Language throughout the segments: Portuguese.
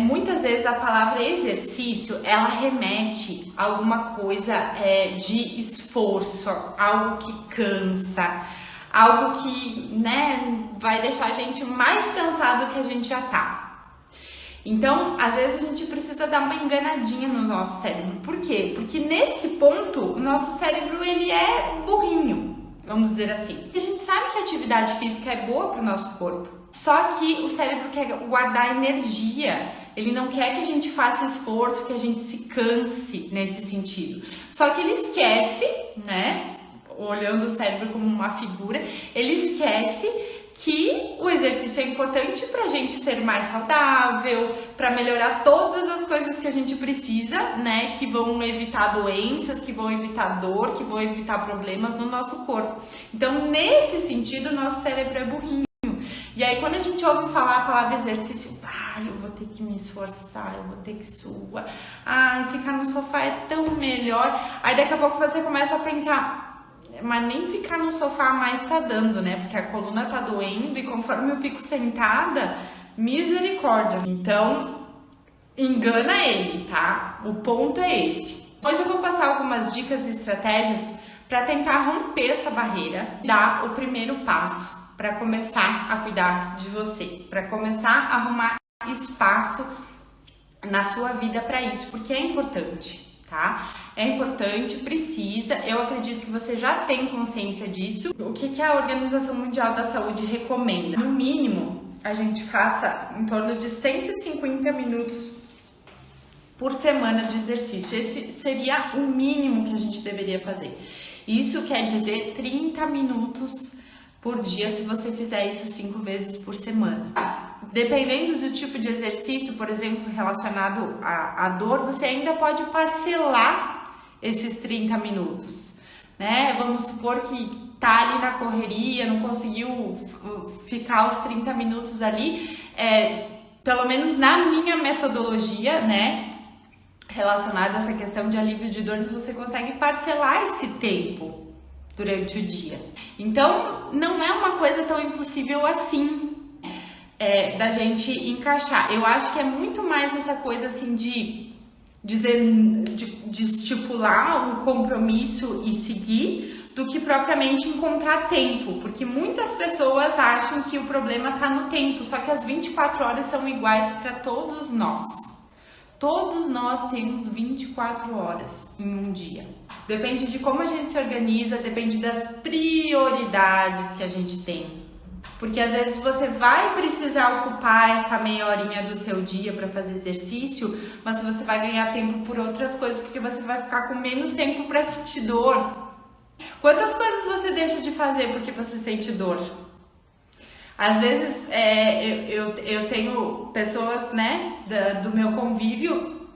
Muitas vezes a palavra exercício, ela remete a alguma coisa de esforço, algo que cansa, algo que, né, vai deixar a gente mais cansado do que a gente já tá. Então, às vezes a gente precisa dar uma enganadinha no nosso cérebro. Por quê? Porque nesse ponto, o nosso cérebro, ele é burrinho, vamos dizer assim. A gente sabe que a atividade física é boa para o nosso corpo, só que o cérebro quer guardar energia, ele não quer que a gente faça esforço, que a gente se canse nesse sentido. Só que ele esquece, né, olhando o cérebro como uma figura, ele esquece que o exercício é importante para a gente ser mais saudável, para melhorar todas as coisas que a gente precisa, né? Que vão evitar doenças, que vão evitar dor, que vão evitar problemas no nosso corpo. Então, nesse sentido, o nosso cérebro é burrinho. E aí, quando a gente ouve falar a palavra exercício, eu vou ter que me esforçar, eu vou ter que suar, ficar no sofá é tão melhor. Aí, daqui a pouco você começa a pensar, mas nem ficar no sofá mais tá dando, né? Porque a coluna tá doendo e conforme eu fico sentada, misericórdia. Então, engana ele, tá? O ponto é esse. Hoje eu vou passar algumas dicas e estratégias para tentar romper essa barreira, dar o primeiro passo para começar a cuidar de você, para começar a arrumar espaço na sua vida para isso, porque é importante, tá? É importante, precisa, eu acredito que você já tem consciência disso. O que a Organização Mundial da Saúde recomenda? No mínimo, a gente faça em torno de 150 minutos por semana de exercício. Esse seria o mínimo que a gente deveria fazer. Isso quer dizer 30 minutos por dia, se você fizer isso 5 vezes por semana. Dependendo do tipo de exercício, por exemplo, relacionado à dor, você ainda pode parcelar esses 30 minutos, né? Vamos supor que tá ali na correria, não conseguiu ficar os 30 minutos ali, pelo menos na minha metodologia, né, relacionada a essa questão de alívio de dores, você consegue parcelar esse tempo durante o dia. Então, não é uma coisa tão impossível assim da gente encaixar. Eu acho que é muito mais essa coisa assim de estipular um compromisso e seguir, do que propriamente encontrar tempo, porque muitas pessoas acham que o problema está no tempo, só que as 24 horas são iguais para todos nós. Todos nós temos 24 horas em um dia. Depende de como a gente se organiza, depende das prioridades que a gente tem. Porque às vezes você vai precisar ocupar essa meia horinha do seu dia para fazer exercício, mas você vai ganhar tempo por outras coisas, porque você vai ficar com menos tempo para sentir dor. Quantas coisas você deixa de fazer porque você sente dor? Às vezes eu tenho pessoas, né, do meu convívio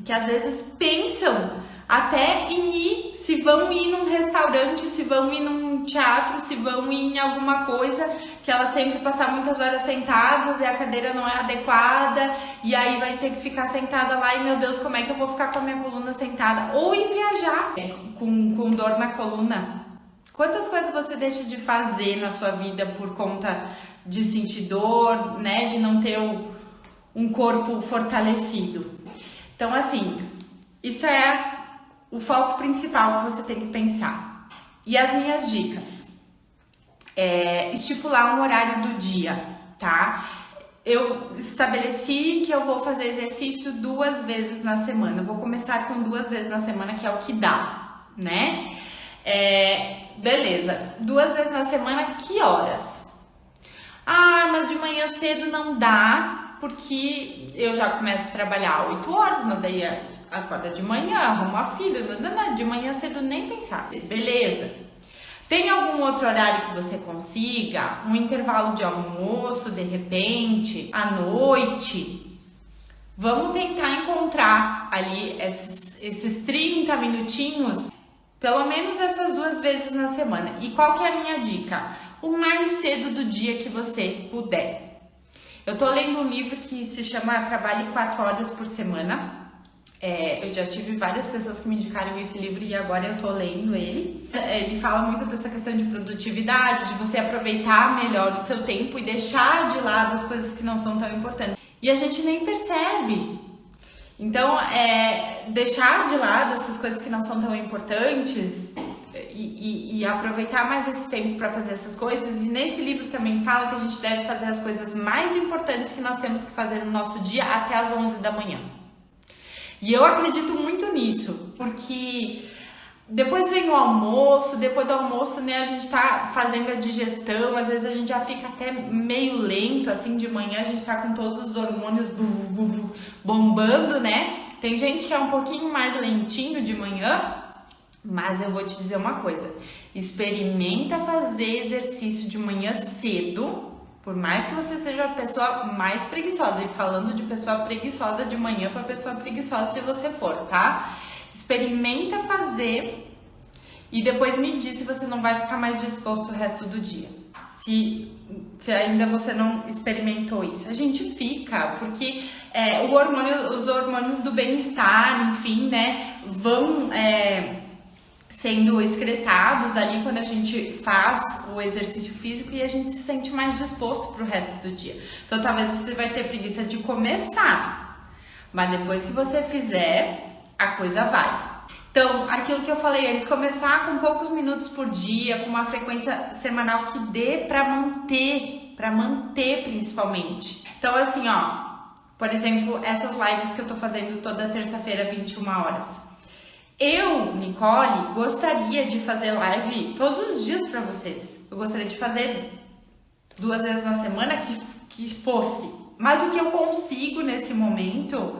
que às vezes pensam até em ir, se vão ir num restaurante, se vão ir num teatro, se vão ir em alguma coisa que elas têm que passar muitas horas sentadas e a cadeira não é adequada e aí vai ter que ficar sentada lá e meu Deus, como é que eu vou ficar com a minha coluna sentada? Ou em viajar com dor na coluna. Quantas coisas você deixa de fazer na sua vida por conta de sentir dor, né, de não ter um corpo fortalecido? Então, assim, isso é o foco principal que você tem que pensar. E as minhas dicas? Estipular um horário do dia, tá? Eu estabeleci que eu vou fazer exercício 2 vezes na semana. Eu vou começar com 2 vezes na semana, que é o que dá, né? Beleza. 2 vezes na semana, que horas? Mas de manhã cedo não dá, porque eu já começo a trabalhar 8 horas, mas daí acorda de manhã, arruma a filha, de manhã cedo nem pensar. Beleza. Tem algum outro horário que você consiga? Um intervalo de almoço, de repente, à noite? Vamos tentar encontrar ali esses 30 minutinhos, pelo menos essas 2 vezes na semana. E qual que é a minha dica? O mais cedo do dia que você puder. Eu tô lendo um livro que se chama Trabalhe 4 horas por semana. Eu já tive várias pessoas que me indicaram esse livro e agora eu tô lendo ele. Ele fala muito dessa questão de produtividade, de você aproveitar melhor o seu tempo e deixar de lado as coisas que não são tão importantes. e a gente nem percebe. Então, deixar de lado essas coisas que não são tão importantes e aproveitar mais esse tempo para fazer essas coisas. E nesse livro também fala que a gente deve fazer as coisas mais importantes que nós temos que fazer no nosso dia até as 11 da manhã. E eu acredito muito nisso, porque depois vem o almoço, depois do almoço, né, a gente tá fazendo a digestão, às vezes a gente já fica até meio lento, assim, de manhã a gente tá com todos os hormônios bombando, né? Tem gente que é um pouquinho mais lentinho de manhã, mas eu vou te dizer uma coisa, experimenta fazer exercício de manhã cedo, por mais que você seja a pessoa mais preguiçosa, e falando de pessoa preguiçosa de manhã para pessoa preguiçosa se você for, tá? Experimenta fazer e depois me diz se você não vai ficar mais disposto o resto do dia. Se ainda você não experimentou isso. A gente fica, porque os hormônios do bem-estar, enfim, né, vão sendo excretados ali quando a gente faz o exercício físico e a gente se sente mais disposto pro resto do dia. Então talvez você vai ter preguiça de começar, mas depois que você fizer, a coisa vai. Então, aquilo que eu falei antes, começar com poucos minutos por dia, com uma frequência semanal que dê para manter principalmente. Então, assim, ó, por exemplo, essas lives que eu tô fazendo toda terça-feira, 21 horas. Eu, Nicole, gostaria de fazer live todos os dias para vocês. Eu gostaria de fazer 2 vezes na semana que fosse. Mas o que eu consigo nesse momento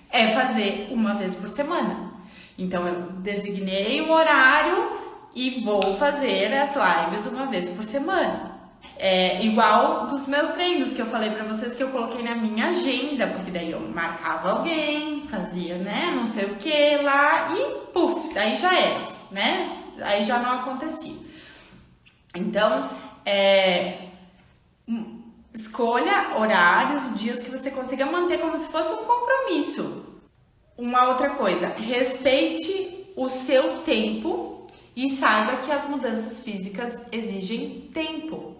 é fazer 1 vez por semana. Então eu designei um horário e vou fazer as lives 1 vez por semana. Igual dos meus treinos que eu falei pra vocês que eu coloquei na minha agenda, porque daí eu marcava alguém, fazia, né, não sei o que lá e puf, aí já era, né, aí já não acontecia. Então, escolha horários, dias que você consiga manter como se fosse um compromisso. Uma outra coisa, respeite o seu tempo e saiba que as mudanças físicas exigem tempo.